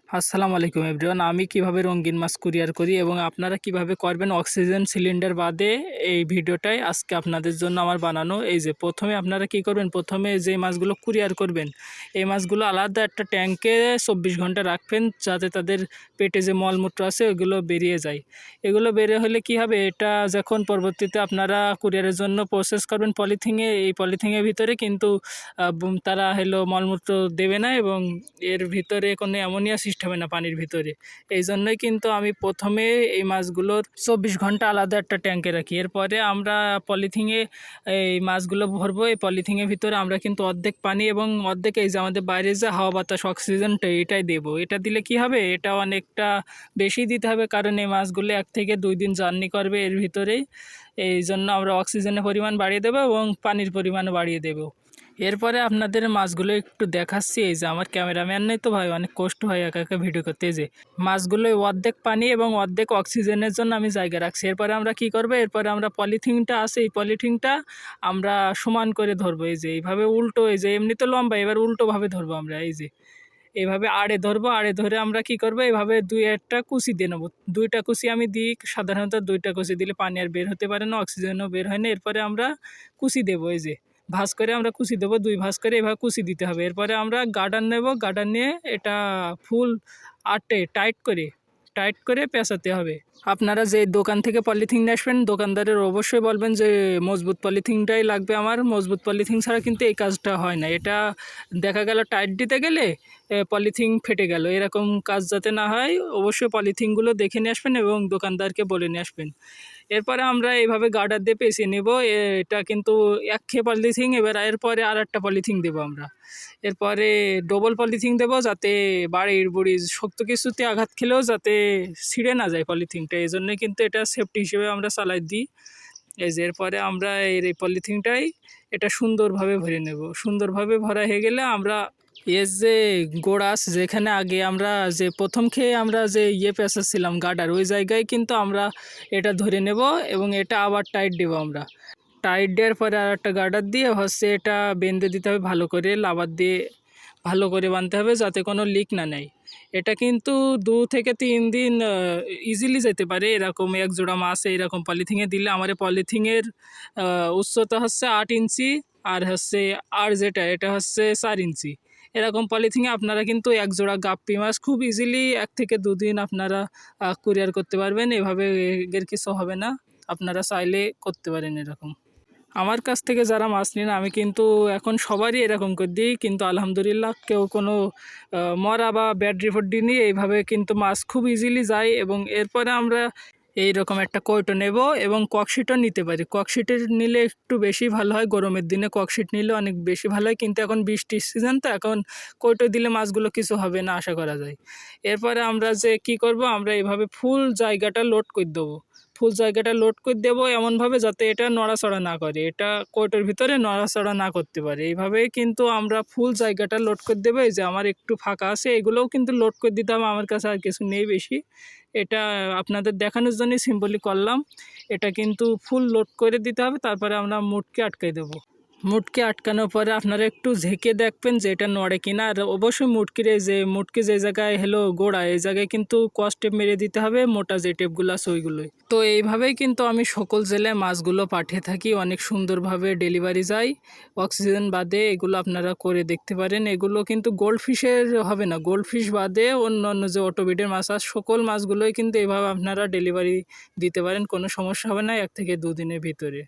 আসসালামু আলাইকুম এভরিওয়ান। আমি কিভাবে রঙিন মাছ কুরিয়ার করি এবং আপনারা কিভাবে করবেন অক্সিজেন সিলিন্ডার বাদে, এই ভিডিওটাই আজকে আপনাদের জন্য আমার বানানো। এই যে প্রথমে আপনারা কি করবেন, প্রথমে যে মাছগুলো কুরিয়ার করবেন এই মাছগুলো আলাদা একটা ট্যাঙ্কে 24 ঘন্টা রাখবেন, যাতে তাদের পেটে যে মলমূত্র আছে ওইগুলো বেরিয়ে যায়। এগুলো বেরিয়ে হলে কি হবে, এটা যখন পরবর্তীতে আপনারা কুরিয়ারের জন্য প্রসেস করবেন পলিথিনে, এই পলিথিনের ভিতরে কিন্তু তারা মলমূত্র দেবে না এবং এর ভিতরে কোনো অ্যামোনিয়া সৃষ্টি হবে না পানির ভিতরে। এই জন্যই কিন্তু আমি প্রথমে এই মাছগুলোর 24 ঘন্টা আলাদা একটা ট্যাঙ্কে রাখি। এরপরে আমরা পলিথিনে এই মাছগুলো ভরবো। এই পলিথিনের ভিতরে আমরা কিন্তু অর্ধেক পানি এবং অর্ধেক এই যে আমাদের বাইরে যে হাওয়া বাতাস অক্সিজেনটা এটাই দেবো। এটা দিলে কি হবে, এটা অনেকটা বেশি দিতে হবে, কারণ এই মাছগুলো 1 থেকে 2 দিন জার্নি করবে এর ভিতরেই। এই জন্য আমরা অক্সিজেনের পরিমাণ বাড়িয়ে দেবো এবং পানির পরিমাণও বাড়িয়ে দেবো। এরপরে আপনাদের মাছগুলো একটু দেখাচ্ছি। এই যে আমার ক্যামেরাম্যান নেই তো ভাই, অনেক কষ্ট হয় একা একা ভিডিও করতে। যে মাছগুলো অর্ধেক পানি এবং অর্ধেক অক্সিজেনের জন্য আমি জায়গা রাখছি। এরপরে আমরা কি করবো, এরপরে আমরা পলিথিনটা আছে, এই পলিথিনটা আমরা সমান করে ধরবো। এই যে এইভাবে উল্টো, এই যে এমনি তো লম্বা, এবার উল্টোভাবে ধরবো আমরা। এই যে এইভাবে আড়ে ধরবো। আড়ে ধরে আমরা কি করবো, এইভাবে 2-1টা কুচি দিয়ে নেবো। 2টা কুচি আমি দিই সাধারণত। 2টা কুচি দিলে পানি আর বের হতে পারে না, অক্সিজেনও বের হয় না। এরপরে আমরা কুচি দেবো। এই যে ভাঁজ করে আমরা কুচি দেবো, 2 ভাঁজ করে এভাবে কুচি দিতে হবে। এরপরে আমরা গার্ডার নেব। গার্ডার নিয়ে এটা ফুল টাইট করে পেঁচাতে হবে। আপনারা যে দোকান থেকে পলিথিন নিয়ে আসবেন, দোকানদারের অবশ্যই বলবেন যে মজবুত পলিথিনটাই লাগবে আমার। মজবুত পলিথিন ছাড়া কিন্তু এই কাজটা হয় না। এটা দেখা গেল টাইট দিতে গেলে পলিথিন ফেটে গেল, এরকম কাজ যাতে না হয় অবশ্যই পলিথিনগুলো দেখে নিয়ে আসবেন এবং দোকানদারকে বলে নিয়ে আসবেন। এরপরে আমরা এইভাবে গার্ডার দিয়ে পেঁচিয়ে নেব। এটা কিন্তু একঘেয়ে পলিথিন। এরপরে আর একটা পলিথিন দেবো আমরা। এরপরে ডবল পলিথিন দেবো, যাতে বাড়ির বুড়ি শক্ত কিছুতে আঘাত খেলেও যাতে ছিঁড়ে না যায় পলিথিনটা। এই জন্যই কিন্তু এটা সেফটি হিসেবে আমরা চালাই দিই। এই যে এরপরে আমরা এই পলিথিনটাই এটা সুন্দরভাবে ভরে নেব। সুন্দরভাবে ভরা হয়ে গেলে আমরা এর যে গোড়া আছে, যেখানে আগে আমরা যে প্রথম খেয়ে আমরা যে পেঁচাচ্ছিলাম গার্ডার, ওই জায়গায় কিন্তু আমরা এটা ধরে নেব এবং এটা আবার টাইট দেবো আমরা। টাইট দেওয়ার পরে আর একটা গার্ডার দিয়ে এটা বেঁধে দিতে হবে ভালো করে, লাবার দিয়ে ভালো করে বাঁধতে হবে, যাতে কোনো লিক না নেয়। এটা কিন্তু 2 থেকে 3 দিন ইজিলি যেতে পারে। এরকম এক জোড়া মাছ এরকম পলিথিনে দিলে। আমার পলিথিনের উচ্চতা 8 ইঞ্চি, আর যেটা এটা 4 ইঞ্চি। এরকম পলিথিনে আপনারা কিন্তু এক জোড়া গাপ্পি মাছ খুব ইজিলি 1 থেকে 2 দিন আপনারা কুরিয়ার করতে পারবেন। এভাবে এর কিছু হবে না, আপনারা চাইলে করতে পারেন এরকম। আমার কাছ থেকে যারা মাছ নেন আমি কিন্তু এখন সবারই এরকম করে দিই, কিন্তু আলহামদুলিল্লাহ কেউ কোনো মরা বা ব্যাড রিপোর্ট দিইনি। এইভাবে কিন্তু মাছ খুব ইজিলি যায়। এবং এরপরে আমরা এইরকম একটা কৌটো নেব এবং ককশিটও নিতে পারি। ককশিটের নিলে একটু বেশি ভালো হয়, গরমের দিনে ককশিট নিলে অনেক বেশি ভালো হয়, কিন্তু এখন বৃষ্টির সিজন তো এখন কৌটো দিলে মাছগুলো কিছু হবে না আশা করা যায়। এরপরে আমরা যে কি করব, আমরা এইভাবে ফুল জায়গাটা লোড করে দেবো। ফুল জায়গাটা লোড করে দেবো এমনভাবে যাতে এটা নড়াচড়া না করে, এটা কোর্টের ভিতরে নড়াচড়া না করতে পারে। এইভাবেই কিন্তু আমরা ফুল জায়গাটা লোড করে দেবো। এই যে আমার একটু ফাঁকা আছে, এগুলোও কিন্তু লোড করে দিতে হবে। আমার কাছে আর কিছু নেই বেশি, এটা আপনাদের দেখানোর জন্যই সিম্পলি করলাম। এটা কিন্তু ফুল লোড করে দিতে হবে। তারপরে আমরা মুটকে আটকে দেবো। মুটকে আটকানোর পরে আপনারা একটু ঝেঁকে দেখবেন যে এটা নড়ে কিনা। আর অবশ্যই মুটকি যে জায়গায় গোড়া, এই জায়গায় কিন্তু কস টেপ মেরে দিতে হবে, মোটা যে টেপগুলো আছে ওইগুলোই। তো এইভাবেই কিন্তু আমি সকল জেলায় মাছগুলো পাঠিয়ে থাকি, অনেক সুন্দরভাবে ডেলিভারি যায় অক্সিজেন বাদে। এগুলো আপনারা করে দেখতে পারেন। এগুলো কিন্তু গোল্ড ফিশের হবে না, গোল্ড ফিশ বাদে অন্য যে অটোবিডের মাছ আছে সকল মাছগুলোই কিন্তু এইভাবে আপনারা ডেলিভারি দিতে পারেন, কোনো সমস্যা হবে না 1 থেকে 2 দিনের ভিতরে।